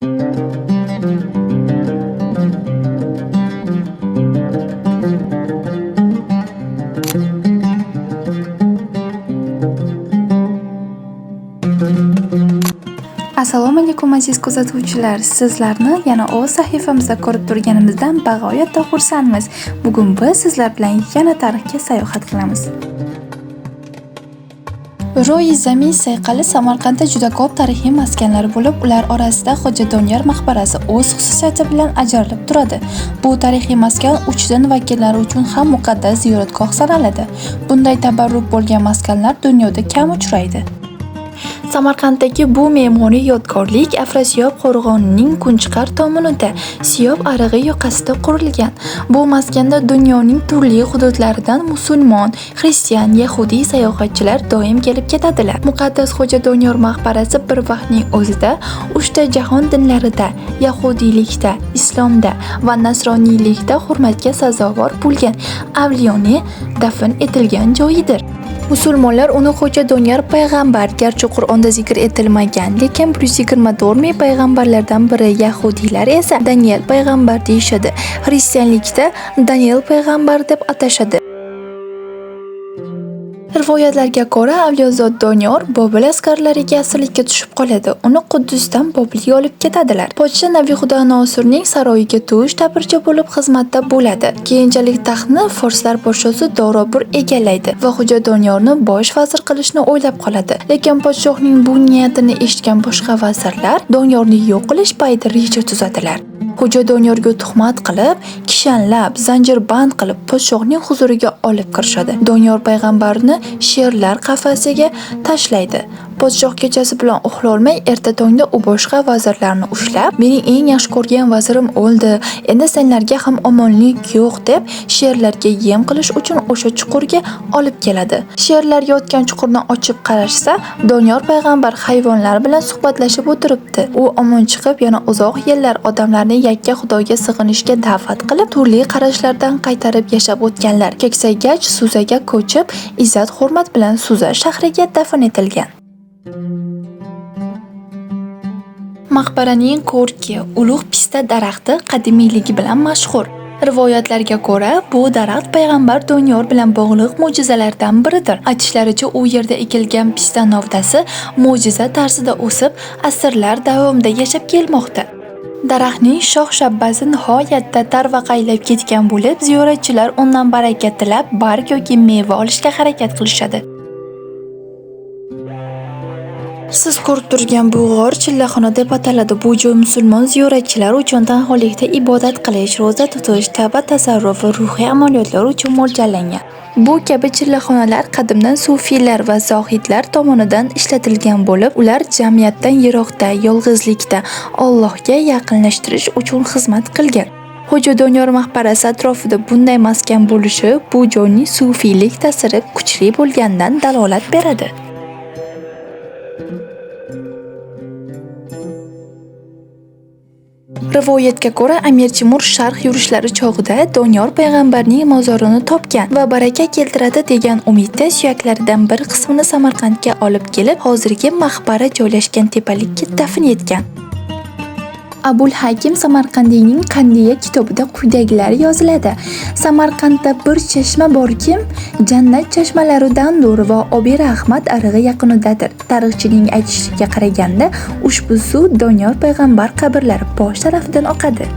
Assalomu alaykum aziz kuzatuvchilar. Sizlarni yana o'z sahifamizda ko'rib turganimizdan bag'oyatda xursandmiz. Bugun biz sizlar bilan yana tarixga sayohat qilamiz. Ro'yi Zamin sayqali Samarqandda juda ko'p tarixiy maskanlar bo'lib, ular orasida Xo'ja Doniyor maqbarasi o'z xususiyati bilan ajralib turadi. Bu tarixiy maskan uch din vakillari uchun ham muqaddas ziyoratgoh sanaladi. Bunday tabarruk bo'lgan maskanlar dunyoda kam uchraydi. Samarqanddagi bu me'moriy yodgorlik Afrasiyob qo'rg'onining Kunchiqar tomonida, Siyob arig'i yoqasida qurilgan. Bu maskanda dunyoning turli hududlaridan musulmon, xristian, yahudiy sayohatchilar doim kelib ketadilar. Muqaddas Xo'ja Doniyor maqbarasi bir vaqtning o'zida uchta jahon dinlarida, yahudiylikda, islomda va nasroniylikda hurmatga sazovor bo'lgan avliyoni dafn etilgan joyidir. Musulmonlar uni Xo'ja Doniyor payg'ambar, garchi Qur'onda zikr etilmagan, lekin 124 ming payg'ambarlardan biri, yahudiylar esa Daniel payg'ambar deyishadi. Xristianlikda Daniel payg'ambar deb atashadi. Rivoyatlarga ko'ra, Avliyozod Doniyor Bobil askarlariga asirlikka tushib qoladi. Uni Quddusdan Bobilga olib ketadilar. Podsha Nabihudo Nosirning saroyiga tush tabirchi bo'lib xizmatda bo'ladi. Keyinchalik taxtni forslar podshosi Dorobur egallaydi va Xo'ja Doniyorni bosh vazir qilishni o'ylab qoladi. Lekin podshohning bu niyatini eshitgan boshqa vazirlar Doniyorni yo'q qilish payida reja tuzadilar. Xo'ja Doniyorga tuhmat qilib, kishanlab, zanjirband qilib podshohning huzuriga olib kirishadi. Doniyor payg'ambarni sherlar qafasiga tashlaydi. Podshoh kechasi bilan uxlolmay, erta tongda u boshqa vazirlarni ushlab, "Mening eng yaxshi ko'rgan vazirim o'ldi. Endi senlarga ham omonlik yo'q" deb sherlarga yem qilish uchun o'sha chuqurga olib keladi. Sherlar yotgan chuqurni ochib qarashsa, Doniyor payg'ambar hayvonlar bilan suhbatlashib o'tiribdi. U omon chiqib, yana uzoq yillar odamlarni yakka Xudoga sig'inishga da'vat qilib, turli qarashlardan qaytarib yashab o'tganlar. Keksagach Suzaga ko'chib, izzat-hurmat bilan Suza shahriga dafn etilgan. Maqbaraning ko'rki, ulug' pista daraxti qadimiyligi bilan mashhur. Rivoyatlarga ko'ra, bu daraxt payg'ambar Doniyor bilan bog'liq mo'jizalardan biridir. Aytishlaricha, u yerda ekilgan pista novdasi mo'jiza tarzida o'sib, asrlar davomida yashab kelmoqda. Daraxtning shox-shabbasi nihoyatda tarvaqaylab ketgan bo'lib, ziyoratchilar undan baraka tilab, barg yoki meva olishga harakat qilishadi. Siz ko'rib turgan bu g'or chillaxona deb ataladi. Bu joy musulmon ziyoratchilar uchun tanholikda ibodat qilish, roza tutish, tavba tasarruf va ruhiy amaliyotlar uchun mo'ljallangan. Bu kabi chillaxonalar qadimdan sufiylar va zohidlar tomonidan ishlatilgan bo'lib, ular jamiyatdan yiroqda, yolg'izlikda Allohga yaqinlashtirish uchun xizmat qilgan. Xo'ja Doniyor maqbarasi atrofida bunday maskan bo'lishi bu joyning sufiylik ta'siri kuchli bo'lganidan dalolat beradi. Rivoyatga ko'ra, Amir Temur sharq yurishlari chog'ida Doniyor payg'ambarning mozorini topgan va baraka keltiradi degan umidda suyaklaridan bir qismini Samarqandga olib kelib, hozirgi maqbara joylashgan tepalikka dafn etgan. Abul Hakim Samarqandiyning Qandiya kitobida quyidagilar yoziladi. Samarqandda bir chashma borkim, jannat chashmalaridandir va Obir Ahmad arig'i yaqinidadir. Tarixchining aytishiga qaraganda, ushbu suv Doniyor payg'ambar qabrlari bosh tarafidan oqadi.